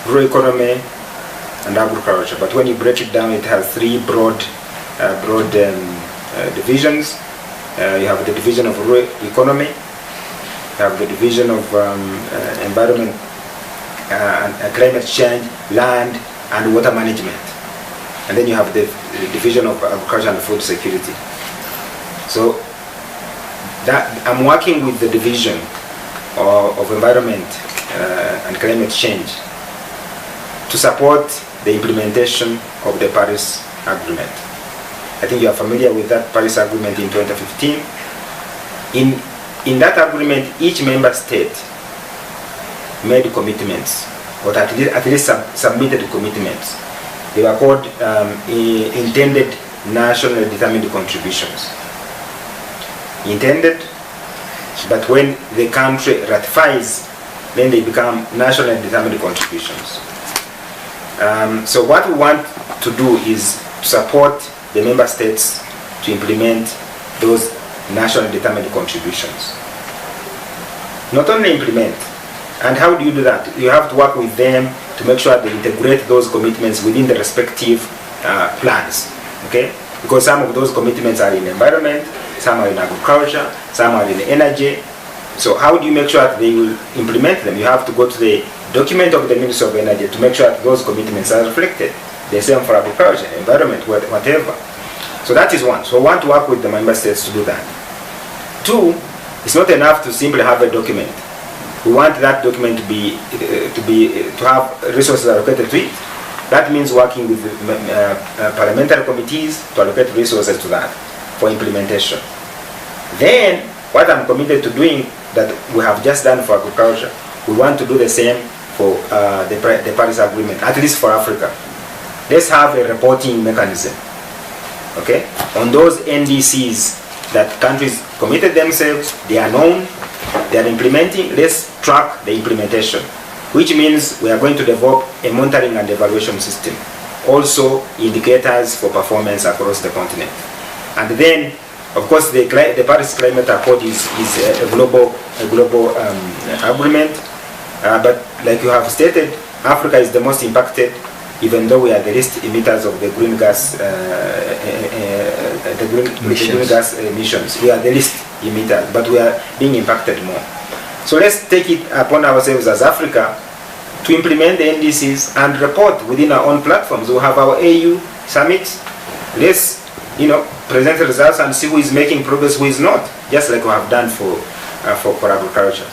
rural economy, and agriculture. But when you break it down, it has three broad divisions. You have the division of rural economy, you have the division of environment and climate change, land and water management, and then you have the division of agriculture and food security. So that I'm working with the division of environment and climate change to support the implementation of the Paris Agreement. I think you are familiar with that Paris Agreement in 2015. In that agreement, each member state made commitments, or at least submitted commitments. They were called intended nationally determined contributions. Intended, but when the country ratifies, then they become nationally determined contributions. So what we want to do is to support the member states to implement those nationally determined contributions. Not only implement, and how do you do that? You have to work with them to make sure they integrate those commitments within the respective plans, okay? Because some of those commitments are in environment, some are in agriculture, some are in energy. So how do you make sure that they will implement them? You have to go to the document of the Ministry of Energy to make sure that those commitments are reflected. The same for agriculture, environment, whatever. So that is one. So we want to work with the member states to do that. Two, it's not enough to simply have a document. We want that document to have resources allocated to it. That means working with parliamentary committees to allocate resources to that for implementation. Then, what I'm committed to doing that we have just done for agriculture, we want to do the same for the Paris Agreement, at least for Africa. Let's have a reporting mechanism, okay, on those NDCs that countries committed themselves, they are known, they are implementing. Let's track the implementation, which means we are going to develop a monitoring and evaluation system, also indicators for performance across the continent. And then, of course, the Paris Climate Accord is a global agreement, but like you have stated, Africa is the most impacted, even though we are the least emitters of the green gas emissions. We are the least emitters, but we are being impacted more. So let's take it upon ourselves as Africa to implement the NDCs and report within our own platforms. We'll have our AU summits. Let's present the results and see who is making progress, who is not, just like we have done for agriculture.